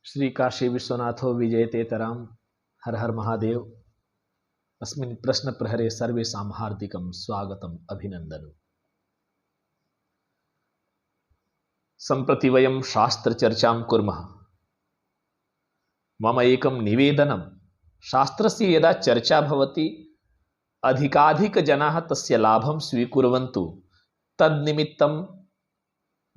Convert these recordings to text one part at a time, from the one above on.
श्री काशी विश्वनाथो विजयतेतरां हर हर महादेव। अस्मिन् प्रश्न प्रहरे सर्वेषां हार्दिकं स्वागतम् अभिनंदनम्। सम्प्रति वयं शास्त्र चर्चां कुर्मः। मम एकं निवेदनं, शास्त्रस्य यदा चर्चा भवति अधिकाधिकजनाः तस्य लाभं स्वीकुर्वन्तु, तन्निमित्तं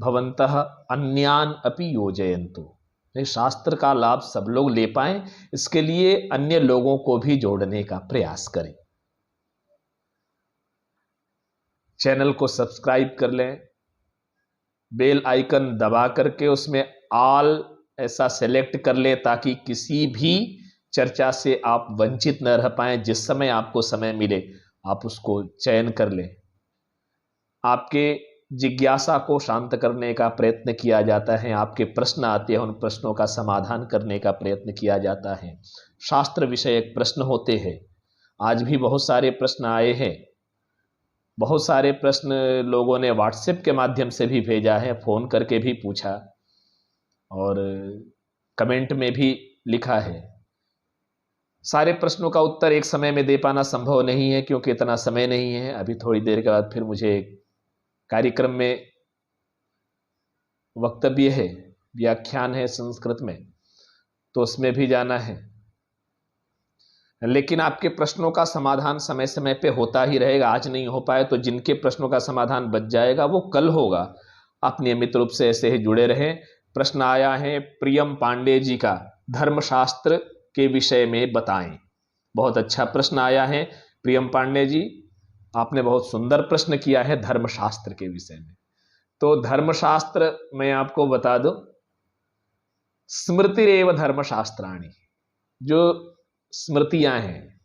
भवन्तः अन्यान् अपि योजयन्तु। शास्त्र का लाभ सब लोग ले पाएं, इसके लिए अन्य लोगों को भी जोड़ने का प्रयास करें। चैनल को सब्सक्राइब कर लें, बेल आइकन दबा करके उसमें ऑल ऐसा सेलेक्ट कर लें ताकि किसी भी चर्चा से आप वंचित न रह पाएं। जिस समय आपको समय मिले आप उसको चयन कर लें। आपके जिज्ञासा को शांत करने का प्रयत्न किया जाता है, आपके प्रश्न आते हैं, उन प्रश्नों का समाधान करने का प्रयत्न किया जाता है। शास्त्र विषयक प्रश्न होते हैं। आज भी बहुत सारे प्रश्न आए हैं। बहुत सारे प्रश्न लोगों ने व्हाट्सएप के माध्यम से भी भेजा है, फ़ोन करके भी पूछा और कमेंट में भी लिखा है। सारे प्रश्नों का उत्तर एक समय में दे पाना संभव नहीं है क्योंकि इतना समय नहीं है। अभी थोड़ी देर के बाद फिर मुझे कार्यक्रम में वक्तव्य है, व्याख्यान है संस्कृत में, तो उसमें भी जाना है। लेकिन आपके प्रश्नों का समाधान समय समय पे होता ही रहेगा। आज नहीं हो पाए तो जिनके प्रश्नों का समाधान बच जाएगा वो कल होगा। आप नियमित रूप से ऐसे ही जुड़े रहें। प्रश्न आया है प्रियम पांडे जी का, धर्मशास्त्र के विषय में बताएं। बहुत अच्छा प्रश्न आया है प्रियम पांडे जी, आपने बहुत सुंदर प्रश्न किया है धर्मशास्त्र के विषय में। तो धर्मशास्त्र मैं आपको बता दूं, स्मृतिरेव धर्मशास्त्राणि, जो स्मृतियां हैं,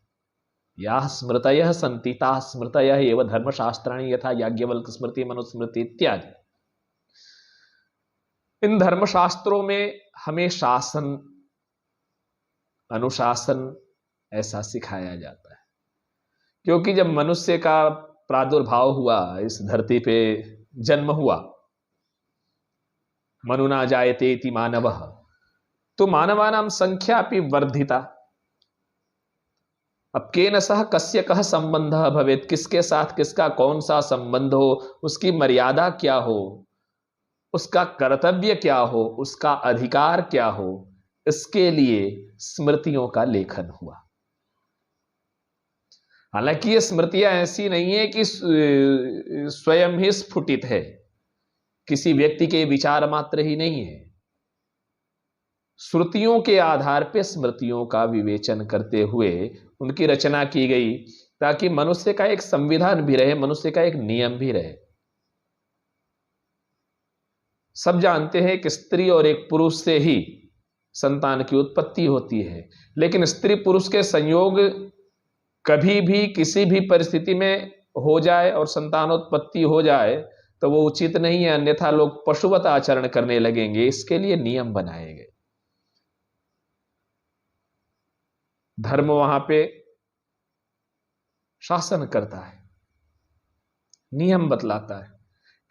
या स्मृतयः सन्ति ताः स्मृतयः एव धर्मशास्त्राणि, यथा याज्ञवल्क्य स्मृति, मनुस्मृति इत्यादि। इन धर्मशास्त्रों में हमें शासन, अनुशासन ऐसा सिखाया जाता है। क्योंकि जब मनुष्य का प्रादुर्भाव हुआ, इस धरती पे जन्म हुआ, मनुना जायते इति मानवः, तो मानवानां संख्या अपि वर्धिता। अब केन सह कस्य कः संबंधः भवेत्, किसके साथ किसका कौन सा संबंध हो, उसकी मर्यादा क्या हो, उसका कर्तव्य क्या हो, उसका अधिकार क्या हो, इसके लिए स्मृतियों का लेखन हुआ। हालांकि ये स्मृतियां ऐसी नहीं है कि स्वयं ही स्फुटित है, किसी व्यक्ति के विचार मात्र ही नहीं है। श्रुतियों के आधार पर स्मृतियों का विवेचन करते हुए उनकी रचना की गई ताकि मनुष्य का एक संविधान भी रहे, मनुष्य का एक नियम भी रहे। सब जानते हैं कि स्त्री और एक पुरुष से ही संतान की उत्पत्ति होती है, लेकिन स्त्री पुरुष के संयोग कभी भी किसी भी परिस्थिति में हो जाए और संतानोत्पत्ति हो जाए तो वो उचित नहीं है, अन्यथा लोग पशुवत आचरण करने लगेंगे। इसके लिए नियम बनाए गए। धर्म वहां पे शासन करता है, नियम बतलाता है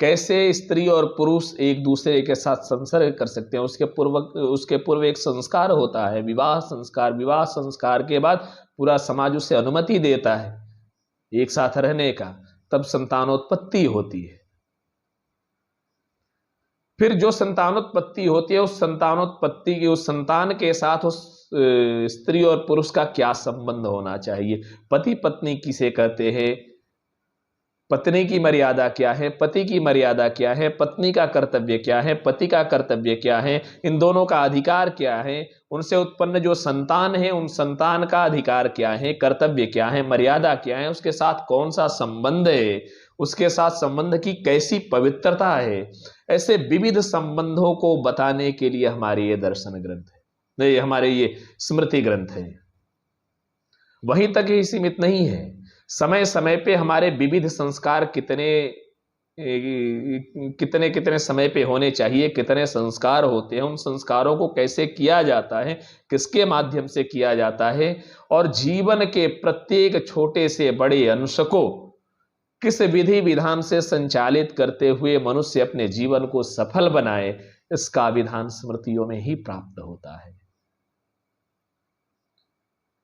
कैसे स्त्री और पुरुष एक दूसरे के साथ संसर्ग कर सकते हैं। उसके पूर्व एक संस्कार होता है, विवाह संस्कार। विवाह संस्कार के बाद पूरा समाज उसे अनुमति देता है एक साथ रहने का, तब संतानोत्पत्ति होती है। फिर जो संतानोत्पत्ति होती है, उस संतानोत्पत्ति की, उस संतान के साथ उस स्त्री और पुरुष का क्या संबंध होना चाहिए, पति पत्नी किसे कहते हैं, पत्नी की मर्यादा क्या है, पति की मर्यादा क्या है, पत्नी का कर्तव्य क्या है, पति का कर्तव्य क्या है, इन दोनों का अधिकार क्या है, उनसे उत्पन्न जो संतान है उन संतान का अधिकार क्या है, कर्तव्य क्या है, मर्यादा क्या है, उसके साथ कौन सा संबंध है, उसके साथ संबंध की कैसी पवित्रता है। ऐसे विविध संबंधों को बताने के लिए हमारे ये दर्शन ग्रंथ है, ये हमारे ये स्मृति ग्रंथ है। वहीं तक ही सीमित नहीं है, समय समय पे हमारे विविध संस्कार कितने समय पे होने चाहिए, कितने संस्कार होते हैं, उन संस्कारों को कैसे किया जाता है, किसके माध्यम से किया जाता है, और जीवन के प्रत्येक छोटे से बड़े अंश को किस विधि विधान से संचालित करते हुए मनुष्य अपने जीवन को सफल बनाए, इसका विधान स्मृतियों में ही प्राप्त होता है।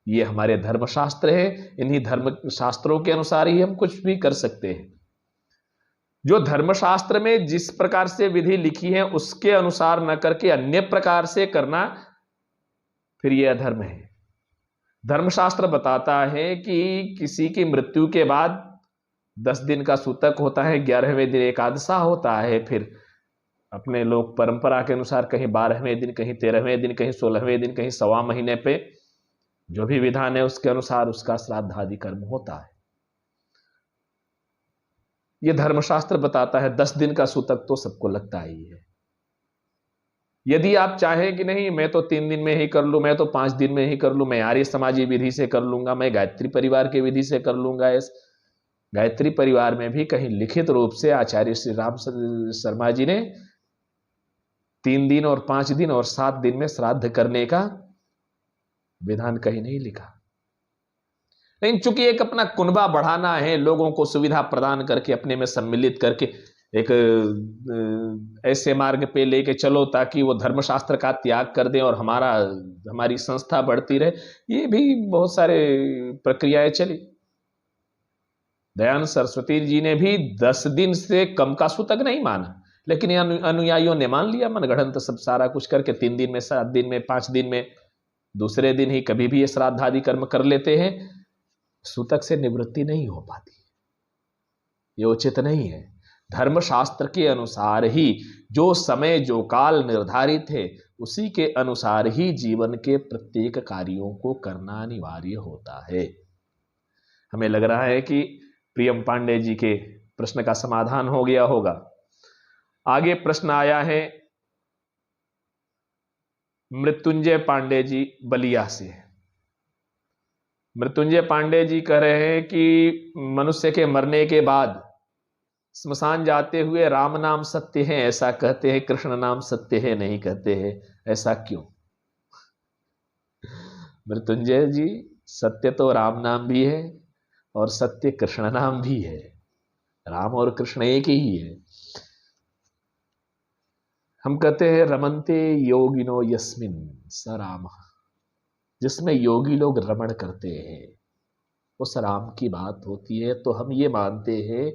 ये हमारे धर्मशास्त्र है, इन्हीं धर्म शास्त्रों के अनुसार ही हम कुछ भी कर सकते हैं। जो धर्मशास्त्र में जिस प्रकार से विधि लिखी है उसके अनुसार न करके अन्य प्रकार से करना, फिर यह अधर्म है। धर्मशास्त्र बताता है कि किसी की मृत्यु के बाद 10 दिन का सूतक होता है, 11वें दिन एकादशा होता है, फिर अपने लोग परंपरा के अनुसार कहीं 12वें दिन, कहीं 13वें दिन, कहीं 16वें दिन, कहीं 1.25 महीने पे जो भी विधान है उसके अनुसार उसका श्राद्ध आदि कर्म होता है। यह धर्मशास्त्र बताता है 10 दिन का सूतक तो सबको लगता ही है। यदि आप चाहें कि नहीं मैं तो 3 दिन में ही कर लूं, मैं तो 5 दिन में ही कर लूं, मैं आर्य समाजी विधि से कर लूंगा, मैं गायत्री परिवार के विधि से कर लूंगा, इस गायत्री परिवार में भी कहीं लिखित रूप से आचार्य श्री राम शर्मा जी ने 3 दिन और 5 दिन और 7 दिन में श्राद्ध करने का विधान कहीं नहीं लिखा। लेकिन चूंकि एक अपना कुनबा बढ़ाना है, लोगों को सुविधा प्रदान करके अपने में सम्मिलित करके एक ऐसे मार्ग पे लेके चलो ताकि वो धर्मशास्त्र का त्याग कर दें और हमारी संस्था बढ़ती रहे, ये भी बहुत सारे प्रक्रियाएं चली। दयानंद सरस्वती जी ने भी 10 दिन से कम का सूतक नहीं माना, लेकिन अनुयायियों ने मान लिया मनगढ़ंत सब सारा कुछ करके 3 दिन में, 7 दिन में, 5 दिन में, दूसरे दिन ही कभी भी ये श्राद्ध आदि कर्म कर लेते हैं। सूतक से निवृत्ति नहीं हो पाती, ये उचित नहीं है। धर्मशास्त्र के अनुसार ही जो समय जो काल निर्धारित है उसी के अनुसार ही जीवन के प्रत्येक कार्यों को करना अनिवार्य होता है। हमें लग रहा है कि प्रियम पांडे जी के प्रश्न का समाधान हो गया होगा। आगे प्रश्न आया है मृत्युंजय पांडे जी बलिया से। मृत्युंजय पांडे जी कह रहे हैं कि मनुष्य के मरने के बाद स्मशान जाते हुए राम नाम सत्य है ऐसा कहते हैं, कृष्ण नाम सत्य है नहीं कहते हैं, ऐसा क्यों? मृत्युंजय जी, सत्य तो राम नाम भी है और सत्य कृष्ण नाम भी है। राम और कृष्ण एक ही है। हम कहते हैं रमन्ते योगिनो यस्मिन स राम, जिसमें योगी लोग रमण करते हैं उस राम की बात होती है। तो हम ये मानते हैं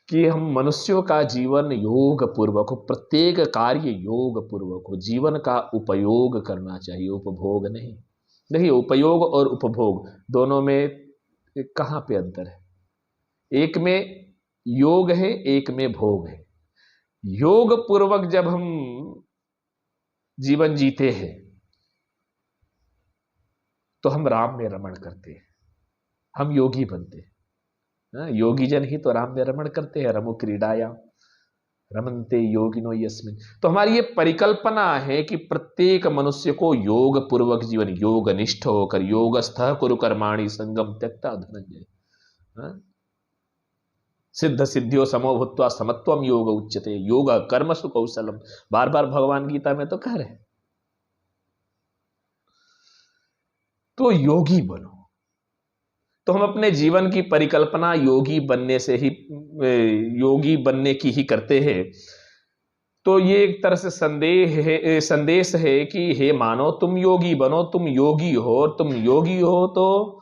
कि हम मनुष्यों का जीवन योग पूर्वक हो, प्रत्येक कार्य योग पूर्वक हो, जीवन का उपयोग करना चाहिए, उपभोग नहीं। देखिए, उपयोग और उपभोग दोनों में कहां पे अंतर है? एक में योग है, एक में भोग है। योग पूर्वक जब हम जीवन जीते हैं तो हम राम में रमण करते हैं, हम योगी बनते हैं। योगी जन ही तो राम में रमण करते हैं। रमु क्रीडायाम रमन्ते योगिनो यस्मिन। तो हमारी ये परिकल्पना है कि प्रत्येक मनुष्य को योग पूर्वक जीवन, योग निष्ठ होकर, योगस्थः कुरु कर्माणि संगम त्यक्ता धनंजय, सिद्ध सिद्धियों समो भूत्वा समत्वम योग उच्यते, योग कर्मसु कौशलम, बार बार भगवान गीता में तो कह रहे हैं। तो योगी बनो। तो हम अपने जीवन की परिकल्पना योगी बनने से ही, योगी बनने की ही करते हैं। तो ये एक तरह से संदेश है कि हे मानो तुम योगी बनो, तुम योगी हो, तुम योगी हो तो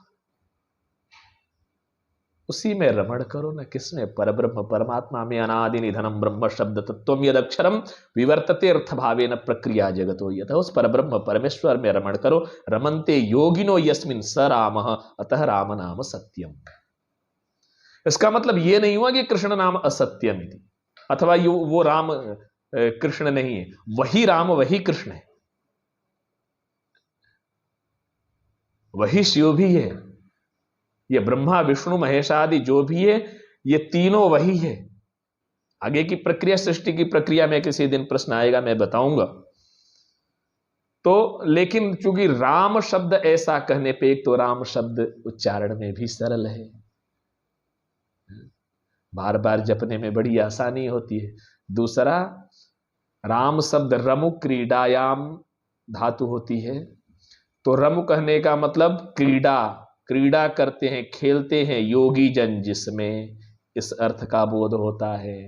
उसी में रमण करो न किसमें? परब्रह्म परमात्मा में, अनादि निधनम ब्रह्म शब्द तत्वम यद अक्षरम विवर्तते अर्थ भावे न प्रक्रिया जगतो यथ। उस परब्रह्म परमेश्वर में रमण करो। रमन्ते योगिनो यस्मिन स राम अतः राम नाम सत्यम। इसका मतलब ये नहीं हुआ कि कृष्ण नाम असत्यम थी, अथवा वो राम कृष्ण नहीं है। वही राम वही कृष्ण है, वही शिव भी है, ये ब्रह्मा विष्णु महेश आदि जो भी है ये तीनों वही है। आगे की प्रक्रिया, सृष्टि की प्रक्रिया में किसी दिन प्रश्न आएगा, मैं बताऊंगा। तो लेकिन चूंकि राम शब्द ऐसा कहने पे, एक तो राम शब्द उच्चारण में भी सरल है, बार बार जपने में बड़ी आसानी होती है। दूसरा, राम शब्द रमु क्रीडायाम धातु होती है, तो रमु कहने का मतलब क्रीड़ा, क्रीड़ा करते हैं, खेलते हैं योगी जन जिसमें, इस अर्थ का बोध होता है।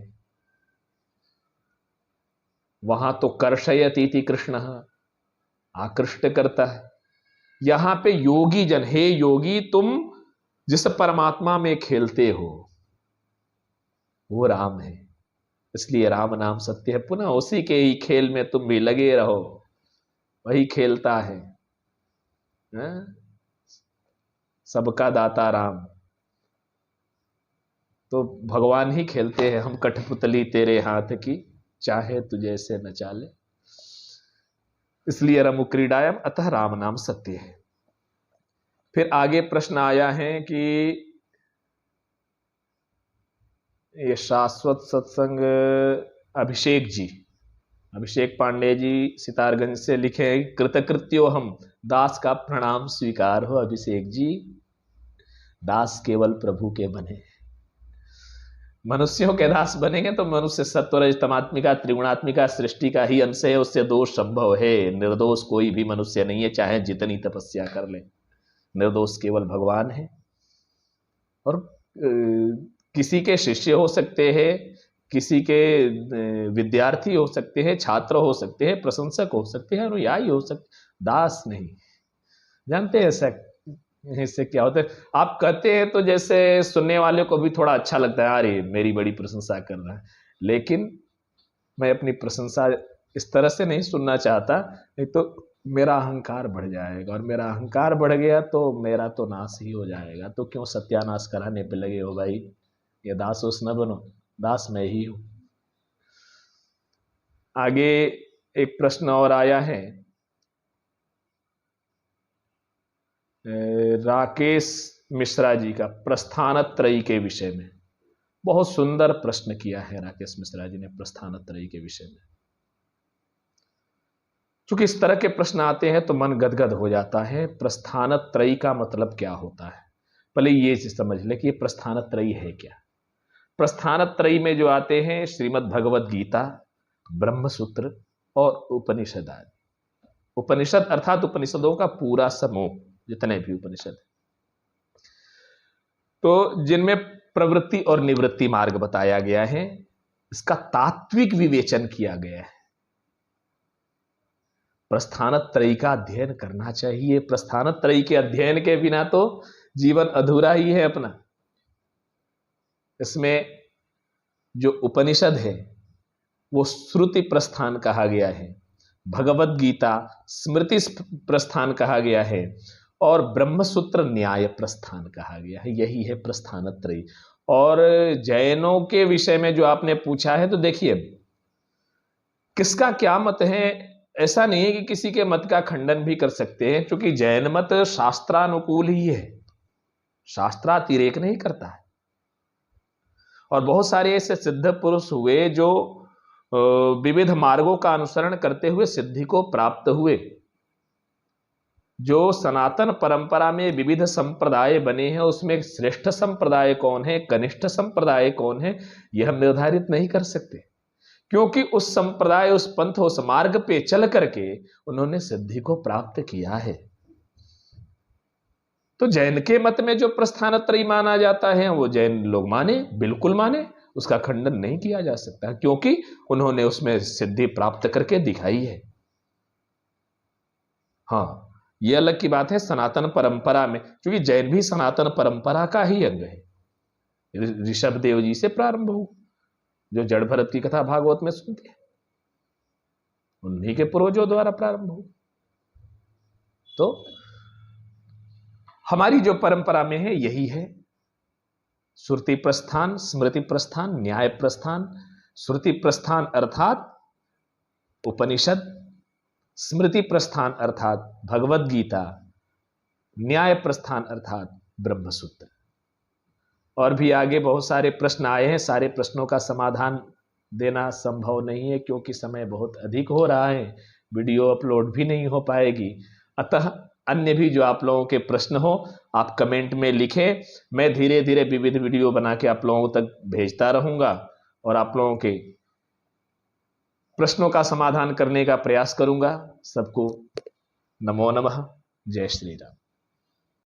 वहां तो कर्षयति इति कृष्ण, आकृष्ट करता है। यहां पे योगी जन, हे योगी तुम जिस परमात्मा में खेलते हो वो राम है, इसलिए राम नाम सत्य है। पुनः उसी के ही खेल में तुम भी लगे रहो, वही खेलता है, सबका दाता राम। तो भगवान ही खेलते हैं, हम कठपुतली तेरे हाथ की, चाहे तुझे से न चाले, इसलिए रमु क्रीडायम, अतः राम नाम सत्य है। फिर आगे प्रश्न आया है कि ये शाश्वत सत्संग अभिषेक पांडे जी सितारगंज से लिखे, कृतकृत्यो हम, दास का प्रणाम स्वीकार हो अभिषेक जी, दास केवल प्रभु के बने। मनुष्यों के दास बनेंगे तो मनुष्य सत्वरज तमात्मिका त्रिगुणात्मिका सृष्टि का ही अंश है, उससे दोष संभव है। निर्दोष कोई भी मनुष्य नहीं है, चाहे जितनी तपस्या कर ले, निर्दोष केवल भगवान है। और किसी के शिष्य हो सकते हैं, किसी के विद्यार्थी हो सकते हैं, छात्र हो सकते हैं, प्रशंसक हो सकते हैं, अनुयायी हो सकते, दास नहीं। जानते हैं इससे क्या होता है? आप कहते हैं तो जैसे सुनने वाले को भी थोड़ा अच्छा लगता है, अरे मेरी बड़ी प्रशंसा कर रहा है, लेकिन मैं अपनी प्रशंसा इस तरह से नहीं सुनना चाहता, नहीं तो मेरा अहंकार बढ़ जाएगा, और मेरा अहंकार बढ़ गया तो मेरा तो नाश ही हो जाएगा। तो क्यों सत्यानाश कराने पे लगे हो भाई? ये दास उस न बनो, दास मैं ही हूं। आगे एक प्रश्न और आया है, राकेश मिश्रा जी का, प्रस्थानत्रयी के विषय में। बहुत सुंदर प्रश्न किया है राकेश मिश्रा जी ने प्रस्थानत्रयी के विषय में। चूंकि इस तरह के प्रश्न आते हैं तो मन गदगद हो जाता है। प्रस्थानत्रयी का मतलब क्या होता है, पहले ये समझ ले कि ये प्रस्थानत्रयी है क्या। प्रस्थानत्रयी में जो आते हैं श्रीमद् भगवद गीता, ब्रह्मसूत्र और उपनिषद आदि। उपनिषद अर्थात उपनिषदों का पूरा समूह, जितने भी उपनिषद, तो जिनमें प्रवृत्ति और निवृत्ति मार्ग बताया गया है, इसका तात्विक विवेचन किया गया है। प्रस्थानत्रयी का अध्ययन करना चाहिए। प्रस्थानत्रयी के अध्ययन के बिना तो जीवन अधूरा ही है अपना। इसमें जो उपनिषद है वो श्रुति प्रस्थान कहा गया है, भगवद गीता स्मृति प्रस्थान कहा गया है, और ब्रह्मसूत्र न्याय प्रस्थान कहा गया है। यही है प्रस्थानत्रयी। और जैनों के विषय में जो आपने पूछा है, तो देखिए किसका क्या मत है, ऐसा नहीं है कि किसी के मत का खंडन भी कर सकते हैं, क्योंकि जैन मत शास्त्रानुकूल ही है, शास्त्रातिरेक नहीं करता है। और बहुत सारे ऐसे सिद्ध पुरुष हुए जो विविध मार्गों का अनुसरण करते हुए सिद्धि को प्राप्त हुए। जो सनातन परंपरा में विविध संप्रदाय बने हैं, उसमें श्रेष्ठ संप्रदाय कौन है, कनिष्ठ संप्रदाय कौन है, यह हम निर्धारित नहीं कर सकते, क्योंकि उस संप्रदाय, उस पंथ, उस मार्ग पे चल करके उन्होंने सिद्धि को प्राप्त किया है। तो जैन के मत में जो प्रस्थानत्रयी माना जाता है वो जैन लोग माने, बिल्कुल माने, उसका खंडन नहीं किया जा सकता, क्योंकि उन्होंने उसमें सिद्धि प्राप्त करके दिखाई है। हाँ, यह अलग की बात है सनातन परंपरा में, क्योंकि जैन भी सनातन परंपरा का ही अंग है। ऋषभ देव जी से प्रारंभ हो, जो जड़ भरत की कथा भागवत में सुनते हैं, उन्हीं के पूर्वजों द्वारा प्रारंभ हो। तो हमारी जो परंपरा में है यही है, श्रुति प्रस्थान, स्मृति प्रस्थान, न्याय प्रस्थान। श्रुति प्रस्थान अर्थात उपनिषद, स्मृति प्रस्थान अर्थात भगवद गीता, न्याय प्रस्थान अर्थात ब्रह्मसूत्र। और भी आगे बहुत सारे प्रश्न आए हैं, सारे प्रश्नों का समाधान देना संभव नहीं है, क्योंकि समय बहुत अधिक हो रहा है, वीडियो अपलोड भी नहीं हो पाएगी। अतः अन्य भी जो आप लोगों के प्रश्न हो आप कमेंट में लिखें, मैं धीरे धीरे विविध वीडियो बना के आप लोगों तक भेजता रहूंगा और आप लोगों के प्रश्नों का समाधान करने का प्रयास करूंगा। सबको नमो नमः, जय श्री राम।